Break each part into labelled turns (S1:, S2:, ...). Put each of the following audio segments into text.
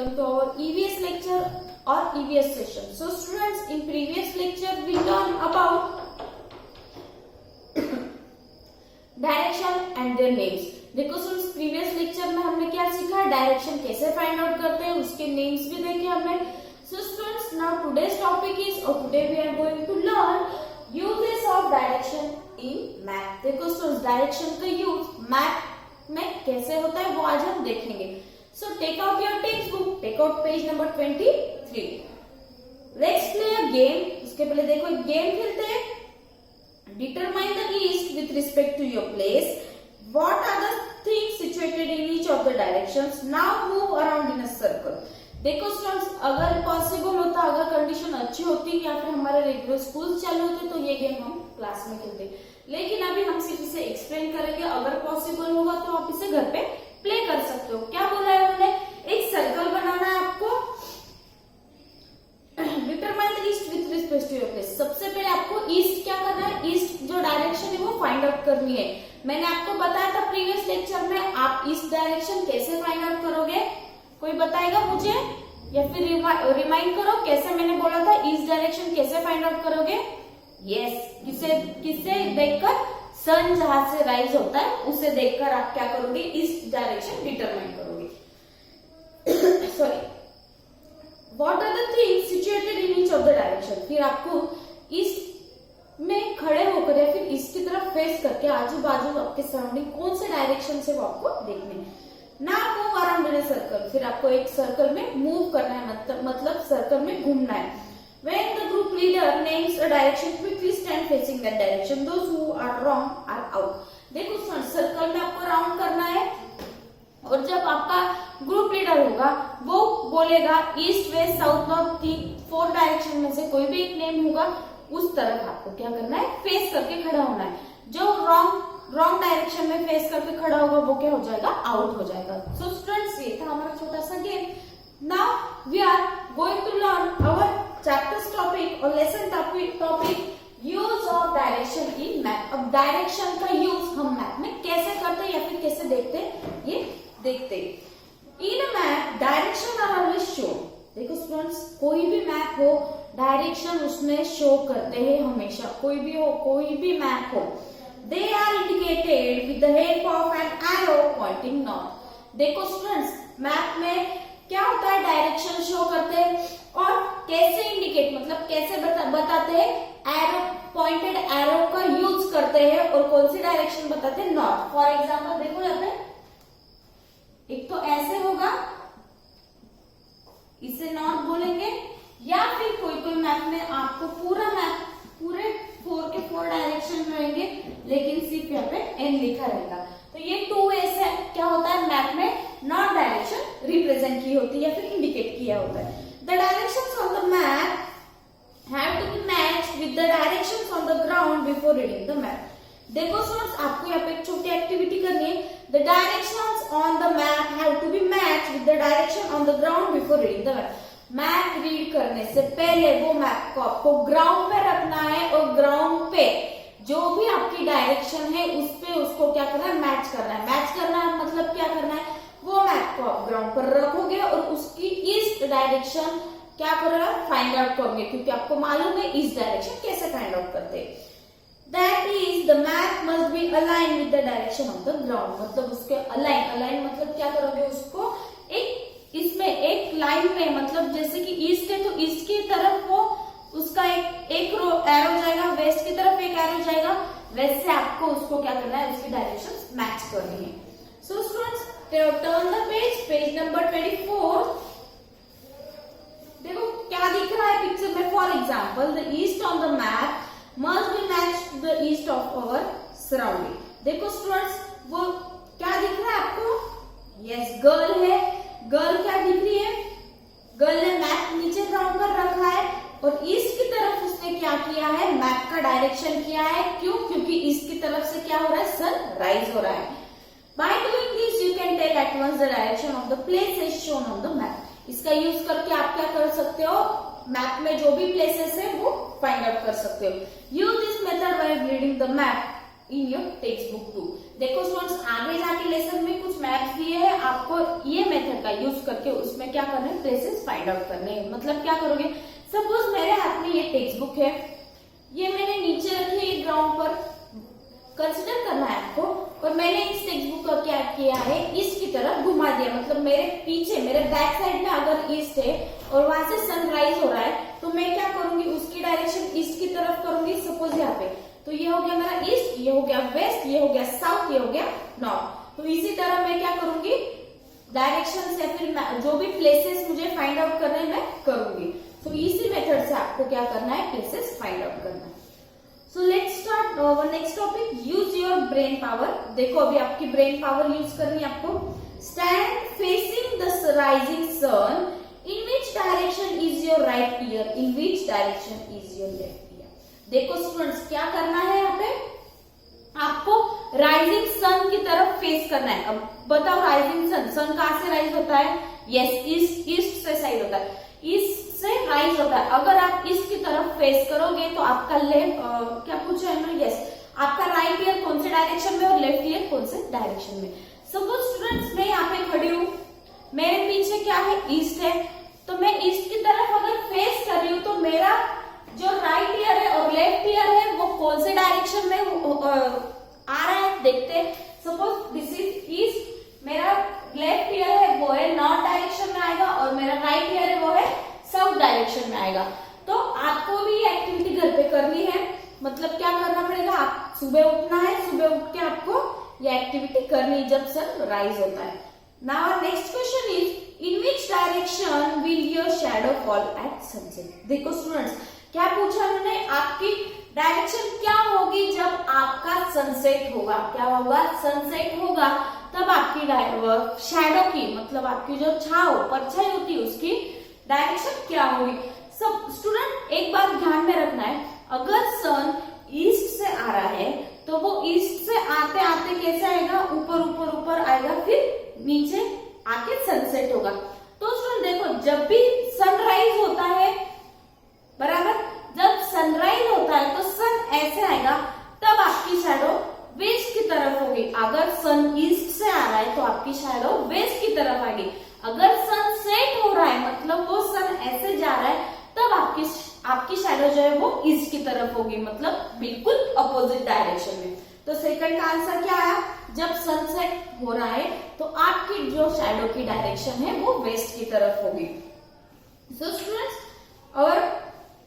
S1: welcome to our EVS lecture or EVS session. So students, in previous lecture we learned about direction and their names. देखो students, previous lecture में हमने क्या सीखा, direction कैसे find out करते हैं, उसके नेम्स भी देखे हमने. So students, now today's topic is, और today we are going to learn uses of direction in math. देखो स्टूडेंट्स, डायरेक्शन का यूज मैथ में कैसे होता है वो आज हम देखेंगे. So take out your textbook, take out page number 23. Let's play a game. उसके पहले देखो एक गेम खेलते हैं. Determine the east with respect to your place. What are the things situated in each of the directions? Now move around in a circle. देखो students, अगर possible होता, अगर कंडीशन अच्छी होती या फिर हमारे रेगुलर स्कूल चालू होते तो ये गेम हम क्लास में खेलते. लेकिन अभी हम सिर्फ इसे एक्सप्लेन करेंगे. अगर पॉसिबल होगा तो आप इसे घर पे प्ले कर सकते हो. क्या बोला है उन्होंने, एक सर्कल बनाना है आपको. Determine the east with respect to your place. सबसे पहले आपको ईस्ट क्या करना है, ईस्ट जो डायरेक्शन है वो फाइंड आउट करनी है. मैंने आपको बताया था प्रीवियस लेक्चर में, आप ईस्ट डायरेक्शन कैसे फाइंड आउट करोगे. कोई बताएगा मुझे, या फिर रिमाइंड करो कैसे मैंने बोला था ईस्ट डायरेक्शन कैसे फाइंड आउट करोगे. यस, किसे देखकर, सन जहां से राइज होता है उसे देखकर आप क्या करोगे, ईस्ट डायरेक्शन डिटरमाइन करोगे. Sorry, What are the things situated in each of the direction? फिर आपको ईस्ट में खड़े होकर या फिर ईस्ट की तरफ फेस करके आजू बाजू आपके सराउंडिंग कौन से डायरेक्शन से वो आपको देखने. ना move around in a circle. फिर आपको एक सर्कल में मूव करना है, मतलब सर्कल में घूमना है. When the group leader names a direction, quickly stand facing that direction. Those who are wrong are out. देखो सर्कल में आपको राउंड करना है, और जब आपका ग्रुप लीडर होगा वो बोलेगा east west south north, 4 direction में से कोई भी एक नेम होगा, उस तरफ आपको क्या करना है, फेस करके खड़ा होना है. जो रॉन्ग डायरेक्शन में फेस करके खड़ा होगा वो क्या हो जाएगा, आउट हो जाएगा. सो स्टूडेंट्स, ये था हमारा छोटा सा game. Now we are going to learn our chapters topic और lesson topic use of direction in math. अब डायरेक्शन का यूज हम मैथ में कैसे करते हैं या फिर कैसे देखते हैं ये देखते. In math direction are always show. देखो स्टूडेंट्स, कोई भी मैप हो डायरेक्शन उसमें शो करते हैं हमेशा. कोई भी हो, कोई भी मैप हो, they are indicated with the help of an arrow pointing north. देखो स्टूडेंट्स, मैप में क्या होता है, डायरेक्शन शो करते हैं और कैसे इंडिकेट, मतलब कैसे बताते हैं, एरो, पॉइंटेड एरो का यूज करते हैं. और कौन सी डायरेक्शन बताते हैं, नॉर्थ. फॉर एग्जाम्पल देखो यहाँ पे एक तो ऐसे होगा, इसे नॉर्थ बोलेंगे, या फिर कोई मैप में आपको पूरे 4 के 4 डायरेक्शन रहेंगे, लेकिन सिर्फ यहाँ पे एन लिखा रहेगा. तो ये 2 ways है. क्या होता है, मैप में नॉर्थ डायरेक्शन रिप्रेजेंट की होती है या फिर इंडिकेट किया होता है. The directions on the map have to be matched with the directions on the ground before reading the map. देखो स्टूडेंट्स, आपको यहाँ पे एक छोटी एक्टिविटी करनी है. The directions on the map have to be matched with the direction on the ground before reading the map. Map read करने से पहले वो मैप को आपको ग्राउंड पे रखना है, और ग्राउंड पे जो भी आपकी डायरेक्शन है उस पे उसको क्या करना है, मैच करना है. मैच करना है मतलब क्या करना है, वो मैप को आप ग्राउंड पर रखोगे और उसकी ईस्ट डायरेक्शन क्या करोगे, फाइंड आउट करोगे, क्योंकि आपको मालूम है ईस्ट डायरेक्शन कैसे फाइंड आउट करते हैं. That is, the map must be aligned with the direction of the ground. मतलब उसके अलाइन मतलब क्या करोगे, उसको एक इसमें एक लाइन में, मतलब जैसे कि ईस्ट है तो ईस्ट की तरफ वो उसका एक रो एरो जाएगा, वेस्ट की तरफ एक एरो जाएगा, वैसे आपको उसको क्या करना है, उसकी डायरेक्शन मैच करनी है. So students, turn the page number 24. देखो क्या दिख रहा है पिक्चर में. For example, the east on the map must be matched to the east of our surrounding. देखो स्टूडेंट्स, वो क्या दिख रहा है आपको, यस, गर्ल है. गर्ल क्या दिख रही है, गर्ल ने मैप नीचे ग्राउंड पर रखा है और ईस्ट की तरफ उसने क्या किया है, मैप का डायरेक्शन किया है. क्यों, क्योंकि ईस्ट की तरफ से क्या हो रहा है, सन राइज हो रहा है. By doing this you can tell at once the direction of the places shown on the map. इसका यूज करके आप क्या कर सकते हो, मैप में जो भी प्लेसेस है वो फाइंड आउट कर सकते हो. Use this method while reading the map in your textbook too. देखो स्टूडेंट्स, आगे जाके लेसन में कुछ मैप्स दिए हैं, आपको ये मेथड का यूज करके उसमें क्या करना है, प्लेसेस फाइंड आउट करने हैं। मतलब क्या करोगे, सपोज मेरे हाथ में ये टेक्स्ट बुक है, ये मैंने नीचे रखी है ग्राउंड पर, कंसिडर करना है आपको, और मैंने इस टेक्स्ट बुक को क्या किया है, ईस्ट की तरफ घुमा दिया। मतलब मेरे पीछे, मेरे बैक साइड में अगर ईस्ट है और वहां से सनराइज हो रहा है, तो मैं क्या करूंगी, उसकी डायरेक्शन ईस्ट की तरफ करूंगी। सपोज यहाँ पे, तो ये हो गया मेरा ईस्ट, ये हो गया वेस्ट, ये हो गया साउथ, ये हो गया नॉर्थ। तो इसी तरह मैं क्या करूंगी, डायरेक्शन या फिर जो भी प्लेसेस मुझे फाइंड आउट करने हैं मैं करूंगी। तो इसी मेथड से आपको क्या करना है, प्लेसेस फाइंड आउट करना है। So let's start our next topic, use your brain power. देखो अभी आपकी ब्रेन पावर यूज करनी है आपको। Stand facing the rising sun, in which direction is your right ear, in which direction is your left ear. देखो students, क्या करना है यहाँ पे, आपको राइजिंग सन की तरफ फेस करना है। अब बताओ, राइजिंग सन, सन कहां से राइज होता है, यस ईस्ट से साइड होता है, ईस्ट से राइज होता है। अगर आप ईस्ट की तरफ फेस करोगे तो आपका लेफ्ट, क्या पूछा है ना, यस, आपका राइट ईयर कौन से डायरेक्शन में और लेफ्ट ईयर कौन से डायरेक्शन में। सपोज स्टूडेंट्स, मैं यहाँ पे खड़ी हूँ, मेरे पीछे क्या है, ईस्ट है, तो मैं ईस्ट की तरफ अगर फेस कर रही हूँ तो मेरा जो राइट ईयर है और लेफ्ट ईयर है वो कौन से डायरेक्शन में आ रहा है, देखते हैं। सपोज दिस इज ईस्ट, मेरा लेफ्ट ईयर है वो है नॉर्थ डायरेक्शन में आएगा, और मेरा राइट ईयर है वो है साउथ डायरेक्शन में आएगा। तो आपको भी ये एक्टिविटी घर पे करनी है। मतलब क्या करना पड़ेगा, आप सुबह उठना है, सुबह उठ के आपको ये एक्टिविटी करनी जब सन राइज होता है। Now next question is, in which direction will your shadow fall eight sunset. देखो स्टूडेंट्स, क्या पूछा उन्होंने, आपकी डायरेक्शन क्या होगी जब आपका सनसेट होगा, क्या होगा, सनसेट होगा, तब आपकी शैडो की, मतलब आपकी जो छाव, परछाई होती है, उसकी डायरेक्शन क्या होगी। सब स्टूडेंट एक बात ध्यान में रखना है, अगर सन ईस्ट से आ रहा है तो वो ईस्ट से आते आते कैसे आएगा, ऊपर ऊपर ऊपर आएगा, फिर नीचे आके सनसेट होगा। तो स्टूडेंट देखो, जब भी सनराइज होता है, बराबर, जब सनराइज होता है तो सन ऐसे आएगा, तब आपकी शैडो वेस्ट की तरफ होगी। अगर सन ईस्ट से आ रहा है तो आपकी शैडो वेस्ट की तरफ आएगी। अगर सन सेट हो रहा है, मतलब वो सन ऐसे जा रहा है, तब आपकी शैडो जो है वो ईस्ट की तरफ होगी, मतलब बिल्कुल अपोजिट डायरेक्शन में। तो सेकंड का आंसर क्या आया, जब सनसेट हो रहा है तो आपकी जो शैडो की डायरेक्शन है वो वेस्ट की तरफ होगी। सो स्टूडेंट्स, और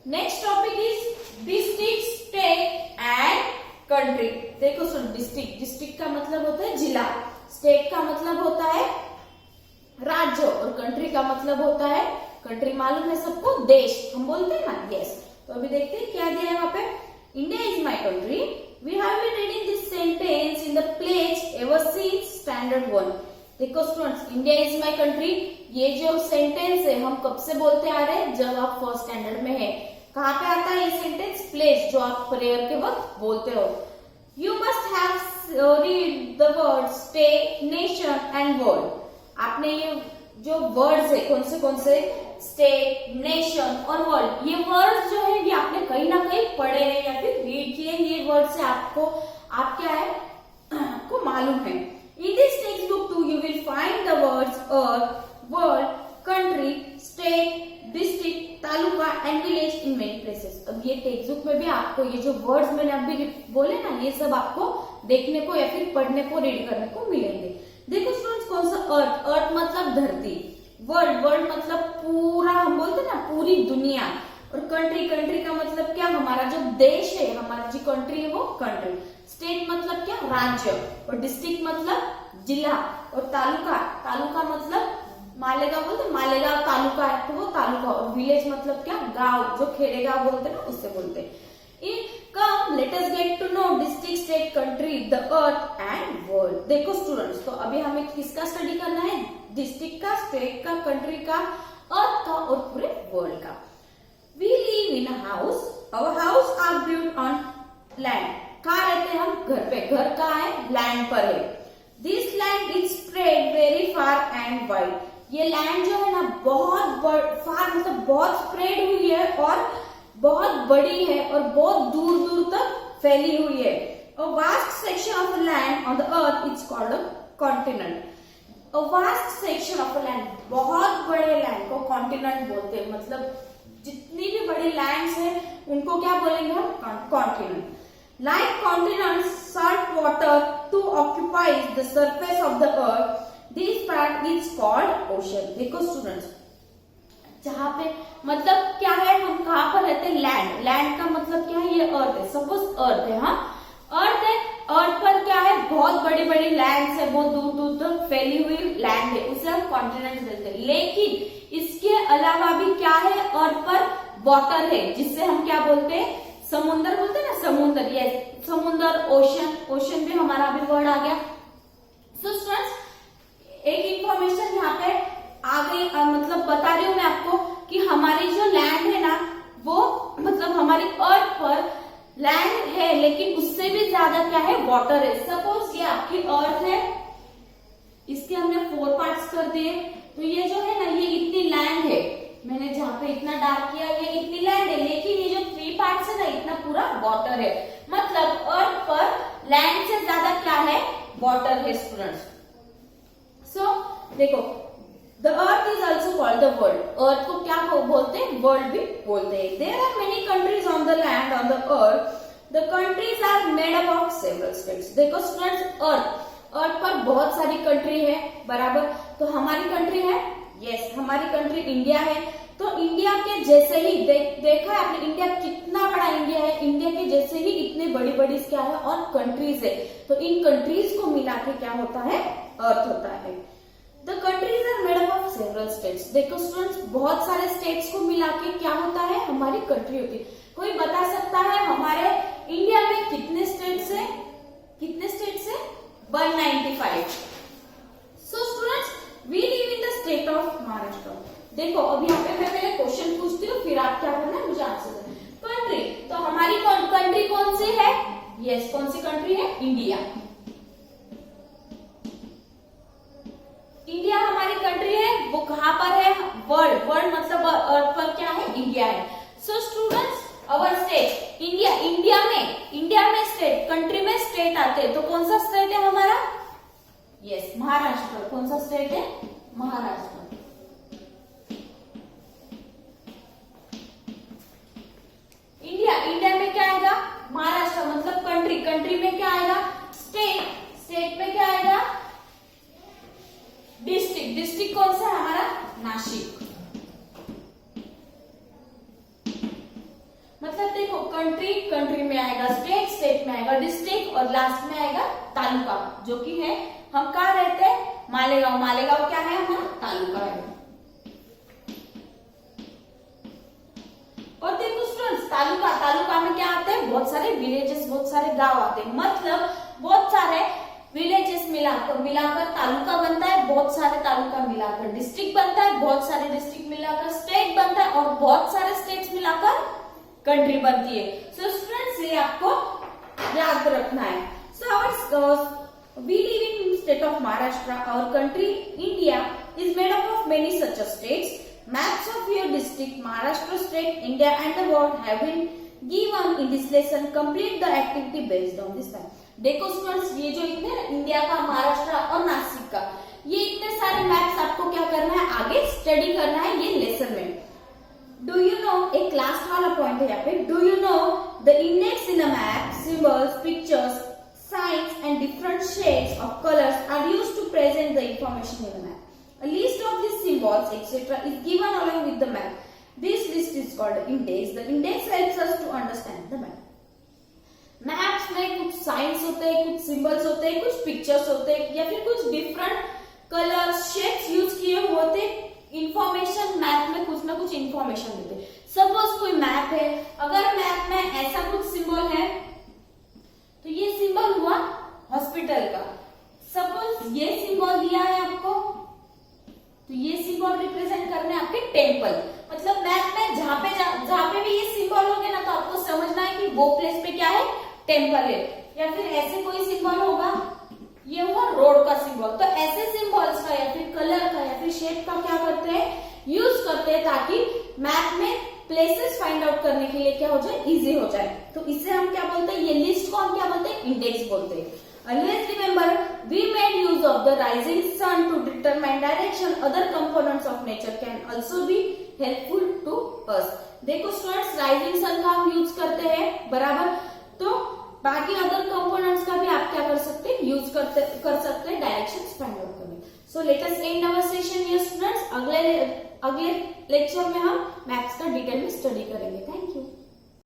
S1: next topic is district, state and country. देखो सुन, डिस्ट्रिक्ट का मतलब होता है जिला, स्टेट का मतलब होता है राज्य, और कंट्री का मतलब होता है, कंट्री मालूम है सबको, देश हम बोलते हैं ना, यस। तो अभी देखते हैं क्या दिया है वहां पे, India is my country, we have been reading this sentence in the pledge ever since standard 1। देखो students, India is my country, ये जो सेंटेंस है हम कब से बोलते आ रहे हैं, जब आप फर्स्ट स्टैंडर्ड में है। कहाँ पे आता है ये सेंटेंस, प्लेस, जो आप प्रेयर के वक्त बोलते हो। You must have read the word state, nation and world. आपने ये जो वर्ड्स है, कौन से स्टेट, नेशन और वर्ल्ड, ये वर्ड्स जो है ये आपने कहीं ना कहीं पढ़े हैं या फिर रीड किए। ये वर्ड से आपको, आप क्या है, आपको मालूम है। In this textbook too you will find the words earth, world, country, state, district, taluka and village in many places. अब ये टेक्स्ट बुक में भी आपको ये जो वर्ड्स मैंने अभी बोले ना, ये सब आपको देखने को या फिर पढ़ने को, रीड करने को मिलेंगे। देखो स्टूडेंट्स, कौन सा अर्थ, अर्थ मतलब धरती, वर्ल्ड, वर्ल्ड मतलब पूरा, हम बोलते ना पूरी दुनिया, और कंट्री, कंट्री का मतलब क्या, हमारा जो देश है, हमारी जो कंट्री है वो कंट्री। स्टेट मतलब क्या, राज्य, और डिस्ट्रिक्ट मतलब जिला, और तालुका, तालुका मतलब मालेगांव, बोलते मालेगांव तालुका है तो वो तालुका, और विलेज मतलब क्या, गांव, जो खेड़े गांव बोलते हैं ना, उससे बोलते हैं। Come, let us get to know district, state, country, the earth and world. देखो स्टूडेंट्स, तो अभी हमें किसका स्टडी करना है, डिस्ट्रिक्ट का, स्टेट का, कंट्री का, अर्थ का और पूरे वर्ल्ड का। We live in a house. Our house are built on land. कहाँ रहते हैं हम, घर पे, घर कहाँ है, लैंड पर है। This land is spread very far and wide. ये लैंड जो है ना बहुत फार मतलब बहुत स्प्रेड हुई है और बहुत बड़ी है और बहुत दूर दूर तक फैली हुई है। A vast section of the land on the earth is called a continent. A vast section of a land, बहुत बड़े लैंड को कॉन्टिनेंट बोलते हैं, मतलब जितनी भी बड़ी लैंड्स है उनको क्या बोलेंगे हम, continent. Like continents, salt water to occupies the surface of the earth. This part is called ocean. देखो स्टूडेंट्स, जहाँ पे मतलब क्या है, हम कहाँ पर रहते हैं, लैंड। लैंड का मतलब क्या है, ये अर्थ है। सपोज अर्थ है, हाँ अर्थ है, अर्थ पर क्या है, बहुत बड़ी बड़ी लैंड्स है, बहुत दूर दूर तक फैली हुई लैंड है, उसे हम कॉन्टिनेंट बोलते हैं। लेकिन इसके अलावा भी क्या है, अर्थ पर वाटर है, जिससे हम क्या बोलते हैं, समुंदर बोलते हैं ना, समुंदर। ये समुंदर, ओशन, ओशन भी हमारा अभी वर्ड आ गया। सो स्टूडेंट्स, एक इंफॉर्मेशन यहाँ पे आगे मतलब बता रही हूँ मैं आपको कि हमारी जो लैंड है ना, वो मतलब हमारी अर्थ पर लैंड है, लेकिन उससे भी ज्यादा क्या है, वाटर है। सपोज ये आपकी अर्थ है, इसके हमने 4 पार्ट्स कर दिए, तो ये जो है ना, ये इतनी लैंड है, मैंने जहाँ पे इतना डार्क किया ये इतनी लैंड है, लेकिन ये जो 3 पार्ट्स है ना, इतना पूरा वाटर है। मतलब अर्थ पर लैंड से ज्यादा क्या है, वाटर है स्टूडेंट्स। सो देखो, the earth is also called the world. Earth को क्या बोलते हैं, वर्ल्ड भी बोलते हैं। There are many countries on the land on the earth. The countries are made up of several states. देखो स्टूडेंट्स, अर्थ पर बहुत सारी कंट्री है, बराबर। तो हमारी कंट्री है, यस हमारी कंट्री इंडिया है। तो इंडिया के जैसे ही देखा है आपने, इंडिया कितना बड़ा इंडिया है, इंडिया के जैसे ही इतने बड़ी बड़ी क्या है और कंट्रीज है। तो इन कंट्रीज को मिला के क्या होता है, अर्थ होता है। The countries are made up of several states. देखो स्टूडेंट्स, बहुत सारे स्टेट्स को मिला के क्या होता है, हमारी कंट्री होती है। कोई बता सकता है हमारे इंडिया में कितने स्टेट्स है, कितने स्टेट्स है, 195। So students, we live in the state of Maharashtra. देखो अब यहाँ पे मैं पहले क्वेश्चन पूछती हूँ, फिर आप क्या करना है मुझे आंसर देना। कंट्री, तो हमारी कंट्री कौन सी है, यस कौन सी कंट्री है, इंडिया। इंडिया हमारी कंट्री है, वो कहाँ पर है, वर्ल्ड। वर्ल्ड मतलब अर्थ पर क्या है, इंडिया है। सो स्टूडेंट्स, अवर स्टेट इंडिया, इंडिया में स्टेट, कंट्री में स्टेट आते हैं, तो कौन सा स्टेट है हमारा, यस महाराष्ट्र। कौन सा स्टेट है, महाराष्ट्र। इंडिया में क्या आएगा, महाराष्ट्र मतलब कंट्री, कंट्री में क्या आएगा, स्टेट, स्टेट में क्या आएगा, डिस्ट्रिक्ट, डिस्ट्रिक्ट कौन सा है हमारा, नासिक। मतलब देखो, कंट्री कंट्री में आएगा, स्टेट स्टेट में आएगा, डिस्ट्रिक्ट और लास्ट में आएगा तालुका, जो कि है हम कहाँ रहते हैं, मालेगांव। मालेगांव क्या है, हमारा तालुका है। और देखो स्टूडेंट्स, तालुका में क्या आते हैं, बहुत सारे विलेजेस, बहुत सारे गांव आते हैं। मतलब बहुत सारे विलेजेस मिलाकर तालुका बनता है, बहुत सारे तालुका मिलाकर डिस्ट्रिक्ट बनता है, बहुत सारे डिस्ट्रिक्ट मिलाकर स्टेट बनता है, और बहुत सारे स्टेट्स मिलाकर कंट्री बनती है। सो स्टूडेंट्स, ये आपको याद रखना है। सो we live in state of Maharashtra. Our country India is made up of many such states. Maps of your district, Maharashtra state, India and the world have been given in this lesson. Complete the activity based on this map. देखो students, ये जो इतने India का, महाराष्ट्र और नासिक का, ये इतने सारे मैप्स आपको क्या करना है, आगे स्टडी करना है ये लेसन में। डू यू नो, एक लास्ट वाला पॉइंट है यहाँ पे, do you know the index in a map, symbols, pictures, signs and different shades of colors are used to present the information in the map. A list of these symbols etc. is given along with the map. This list is called index. The index helps us to understand the map. Maps में कुछ science होते हैं, कुछ symbols होते हैं, कुछ pictures होते हैं, या फिर कुछ डिफरेंट कलर्स, शेप्स यूज किए होते। इंफॉर्मेशन मैप में कुछ ना कुछ इंफॉर्मेशन देते। सपोज कोई मैप है, अगर मैप में ऐसा कुछ सिंबल है, तो ये सिंबल हुआ हॉस्पिटल का। सपोज ये सिंबल दिया है आपको, तो ये सिंबल रिप्रेजेंट करने आपके टेम्पल। मतलब मैप में जहाँ पे भी ये सिंबल होंगे ना, तो आपको समझना है कि वो प्लेस पे क्या है, टेम्पल है। या फिर ऐसे कोई सिंबल होगा, ये हुआ रोड का सिंबल। तो ऐसे सिंबल्स का या फिर कलर का या फिर शेप का क्या करते हैं, यूज करते हैं, ताकि मैप में प्लेसेस फाइंड आउट करने के लिए क्या हो जाए, इजी हो जाए। तो इससे हम क्या बोलते हैं, ये लिस्ट को हम क्या बोलते हैं, इंडेक्स बोलते हैं। Always remember we made use of the rising sun to determine direction. Other components of nature can also be helpful to us. देखो स्टूडेंट्स, राइजिंग सन का हम यूज करते हैं, बराबर, तो बाकी अदर कंपोनेंट्स का भी आप क्या कर सकते हैं, यूज कर सकते हैं डायरेक्शंस फाइंड आउट करने। So let us end our session here students. अगले लेक्चर में हम मैप्स का डिटेल में स्टडी करेंगे। Thank you.